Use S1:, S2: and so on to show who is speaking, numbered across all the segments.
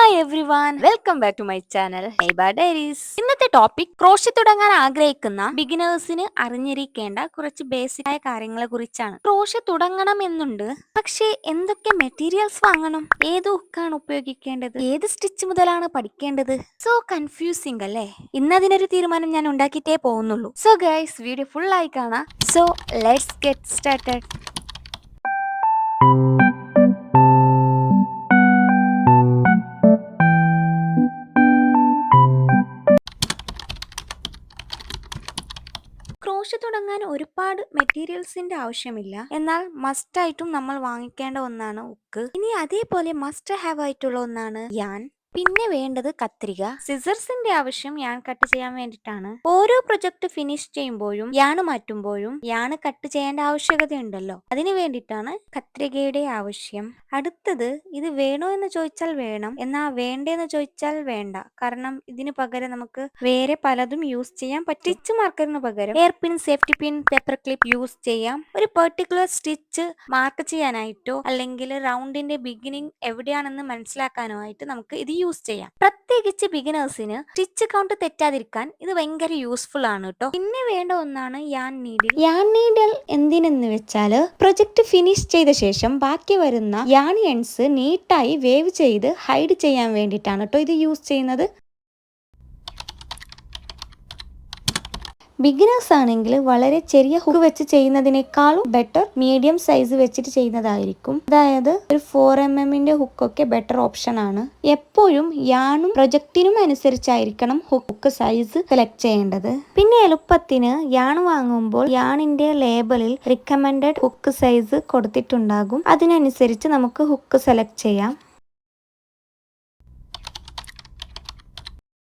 S1: Hi everyone, welcome back to my channel ഹൈബ diaries. ഇന്നത്തെ topic crochet തുടങ്ങാൻ ആഗ്രഹിക്കുന്ന ബിഗിനേഴ്സിന് അറിഞ്ഞിരിക്കേണ്ട കുറച്ച് ബേസിക് ആയ കാര്യങ്ങളെ കുറിച്ചാണ്. ക്രോഷ്യ തുടങ്ങണം എന്നുണ്ട്, പക്ഷേ എന്തൊക്കെ മെറ്റീരിയൽസ് വാങ്ങണം, ഏത് ഹുക്കാണ് ഉപയോഗിക്കേണ്ടത്, ഏത് സ്റ്റിച്ച് മുതലാണ് പഠിക്കേണ്ടത്, സോ കൺഫ്യൂസിംഗ് അല്ലേ? ഇന്നതിനൊരു തീരുമാനം ഞാൻ ഉണ്ടാക്കിയിട്ടേ പോകുന്നുള്ളൂ. സോ ഗൈസ്, വീഡിയോ ഫുൾ ആയി കാണാം. So let's get started. Crochet തുടങ്ങാൻ ഒരുപാട് മെറ്റീരിയൽസിന്റെ ആവശ്യമില്ല, എന്നാൽ മസ്റ്റ് ആയിട്ടും നമ്മൾ വാങ്ങിക്കേണ്ട ഒന്നാണ് ഉക്ക്. ഇനി അതേപോലെ മസ്റ്റ് ഹാവ് ആയിട്ടുള്ള ഒന്നാണ് യാൻ. പിന്നെ വേണ്ടത് കത്രിക. സിസേഴ്സിന്റെ ആവശ്യം യാൺ കട്ട് ചെയ്യാൻ വേണ്ടിയിട്ടാണ്. ഓരോ പ്രൊജക്ട് ഫിനിഷ് ചെയ്യുമ്പോഴും യാണ് മാറ്റുമ്പോഴും യാണ് കട്ട് ചെയ്യേണ്ട ആവശ്യകതയുണ്ടല്ലോ, അതിന് വേണ്ടിയിട്ടാണ് കത്രികയുടെ ആവശ്യം. അടുത്തത്, ഇത് വേണോ എന്ന് ചോദിച്ചാൽ വേണം, എന്നാ വേണ്ടേന്ന് ചോദിച്ചാൽ വേണ്ട. കാരണം ഇതിന് പകരം നമുക്ക് വേറെ പലതും യൂസ് ചെയ്യാൻ പറ്റും. സ്റ്റിച്ച് മാർക്കറിന് പകരം air pin, safety pin, paper clip use ചെയ്യാം. ഒരു പെർട്ടിക്കുലർ സ്റ്റിച്ച് മാർക്ക് ചെയ്യാനായിട്ടോ അല്ലെങ്കിൽ റൗണ്ടിന്റെ ബിഗിനിങ് എവിടെയാണെന്ന് മനസ്സിലാക്കാനോ ആയിട്ട് നമുക്ക് ഇത് യൂസ് ചെയ്യാം. പ്രത്യേകിച്ച് ബിഗിനേഴ്സിന് സ്റ്റിച്ച് കൗണ്ട് തെറ്റാതിരിക്കാൻ ഇത് ഭയങ്കര യൂസ്ഫുൾ ആണ് കേട്ടോ. പിന്നെ വേണ്ട ഒന്നാണ് യാൺ നീഡിൽ. യാൺ നീഡിൽ എന്തിനെന്ന് വെച്ചാല് പ്രൊജക്ട് ഫിനിഷ് ചെയ്ത ശേഷം ബാക്കി വരുന്ന യാൺ എൻഡ്സ് നീറ്റായി വേവ് ചെയ്ത് ഹൈഡ് ചെയ്യാൻ വേണ്ടിയിട്ടാണ് കേട്ടോ ഇത് യൂസ് ചെയ്യുന്നത്. ബിഗിനേഴ്സ് ആണെങ്കിൽ വളരെ ചെറിയ ഹുക്ക് വെച്ച് ചെയ്യുന്നതിനേക്കാളും ബെറ്റർ മീഡിയം സൈസ് വെച്ചിട്ട് ചെയ്യുന്നതായിരിക്കും. അതായത് ഒരു 4mm ഹുക്കൊക്കെ ബെറ്റർ ഓപ്ഷൻ ആണ്. എപ്പോഴും യാണും പ്രൊജക്റ്റിനും അനുസരിച്ചായിരിക്കണം ഹുക്ക് സൈസ് സെലക്ട് ചെയ്യേണ്ടത്. പിന്നെ എളുപ്പത്തിന് യാൺ വാങ്ങുമ്പോൾ യാണിന്റെ ലേബലിൽ റിക്കമെൻഡഡ് ഹുക്ക് സൈസ് കൊടുത്തിട്ടുണ്ടാകും. അതിനനുസരിച്ച് നമുക്ക് ഹുക്ക് സെലക്ട് ചെയ്യാം.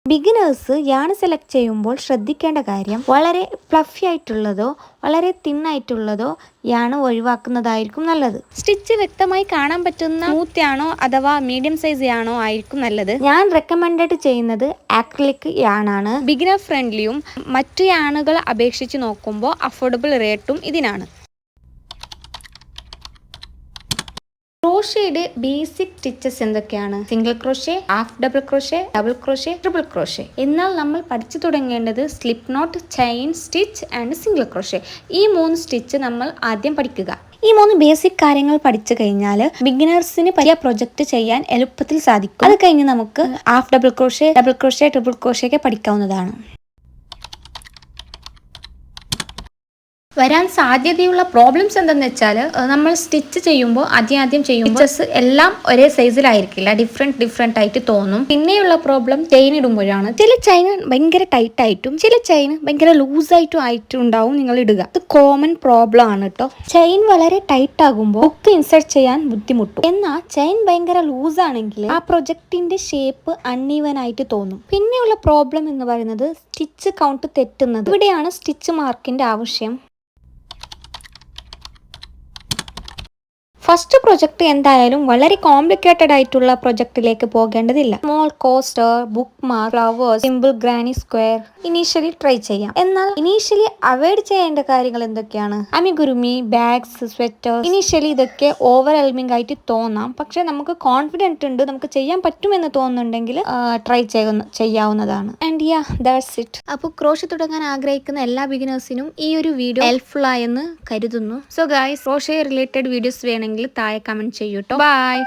S1: ബിഗിനേഴ്സ് യാൺ സെലക്ട് ചെയ്യുമ്പോൾ ശ്രദ്ധിക്കേണ്ട കാര്യം, വളരെ ഫ്ലഫി ആയിട്ടുള്ളതോ വളരെ തിന്നായിട്ടുള്ളതോ യാൺ ഒഴിവാക്കുന്നതായിരിക്കും നല്ലത്. സ്റ്റിച്ച് വ്യക്തമായി കാണാൻ പറ്റുന്ന സ്മൂത്ത് യാണോ അഥവാ മീഡിയം സൈസ് യാണോ ആയിരിക്കും നല്ലത്. ഞാൻ റെക്കമെൻഡ് ചെയ്യുന്നത് ആക്രിലിക് യാണാണ്. ബിഗിനർ ഫ്രണ്ട്ലിയും മറ്റു യാണുകൾ അപേക്ഷിച്ച് നോക്കുമ്പോൾ അഫോർഡബിൾ റേറ്റും ഇതിനാണ്. ക്രോഷ്യയുടെ ബേസിക് സ്റ്റിച്ചസ് എന്തൊക്കെയാണ്? Single crochet, half double crochet, double crochet, triple crochet. എന്നാൽ നമ്മൾ പഠിച്ചു തുടങ്ങേണ്ടത് slip knot, chain stitch and single crochet. ഈ 3 സ്റ്റിച്ച് നമ്മൾ ആദ്യം പഠിക്കുക. ഈ 3 ബേസിക് കാര്യങ്ങൾ പഠിച്ചു കഴിഞ്ഞാൽ ബിഗിനേഴ്സിന് പറ്റിയ പ്രൊജക്ട് ചെയ്യാൻ എളുപ്പത്തിൽ സാധിക്കും. അത് കഴിഞ്ഞ് നമുക്ക് half double crochet, double crochet, triple crochet ഒക്കെ പഠിക്കാവുന്നതാണ്. വരാൻ സാധ്യതയുള്ള പ്രോബ്ലംസ് എന്തെന്ന് വെച്ചാൽ, നമ്മൾ സ്റ്റിച്ച് ചെയ്യുമ്പോൾ ആദ്യം ചെയ്യുമ്പോൾ എല്ലാം ഒരേ സൈസിലായിരിക്കില്ല, ഡിഫറെന്റ് ആയിട്ട് തോന്നും. പിന്നെയുള്ള പ്രോബ്ലം ചെയിൻ ഇടുമ്പോഴാണ്. ചില ചെയിൻ ഭയങ്കര ടൈറ്റ് ആയിട്ടും ചില ചെയിൻ ഭയങ്കര ലൂസായിട്ടും ഉണ്ടാവും നിങ്ങൾ ഇടുക. ഇത് കോമൺ പ്രോബ്ലം ആണ് കേട്ടോ. ചെയിൻ വളരെ ടൈറ്റ് ആകുമ്പോൾ ഹുക്ക് ഇൻസെർട്ട് ചെയ്യാൻ ബുദ്ധിമുട്ടും. എന്നാൽ ചെയിൻ ഭയങ്കര ലൂസ് ആണെങ്കിൽ ആ പ്രൊജക്ടിന്റെ ഷേപ്പ് അൺഈവൻ ആയിട്ട് തോന്നും. പിന്നെയുള്ള പ്രോബ്ലം എന്ന് പറയുന്നത് സ്റ്റിച്ച് കൗണ്ട് തെറ്റുന്നത്. ഇവിടെയാണ് സ്റ്റിച്ച് മാർക്കിന്റെ ആവശ്യം. ഫസ്റ്റ് പ്രൊജക്ട് എന്തായാലും വളരെ കോംപ്ലിക്കേറ്റഡ് ആയിട്ടുള്ള പ്രൊജക്റ്റിലേക്ക് പോകേണ്ടതില്ല. Small coaster, book mark, flowers, simple granny square initially try ചെയ്യാം. എന്നാൽ ഇനീഷ്യലി അവോയ്ഡ് ചെയ്യേണ്ട കാര്യങ്ങൾ എന്തൊക്കെയാണ്? അമിഗുരുമി, ബാഗ്സ്, സ്വെറ്റേഴ്സ്. ഇനീഷ്യലി ഇതൊക്കെ ഓവർവെൽമിംഗ് ആയിട്ട് തോന്നാം, പക്ഷെ നമുക്ക് കോൺഫിഡൻറ്റ് ഉണ്ട്, നമുക്ക് ചെയ്യാൻ പറ്റുമെന്ന് തോന്നുന്നുണ്ടെങ്കിൽ ട്രൈ ചെയ്യാവുന്നതാണ്. And yeah, that's it. അപ്പോൾ ക്രോഷ്യ തുടങ്ങാൻ ആഗ്രഹിക്കുന്ന എല്ലാ ബിഗിനേഴ്സിനും ഈ ഒരു വീഡിയോ ഹെൽപ്ഫുൾ ആയെന്ന് കരുതുന്നു. So guys, crochet related videos വേണമെങ്കിൽ താഴെ കമന്റ് ചെയ്യൂട്ടോ. ബൈ.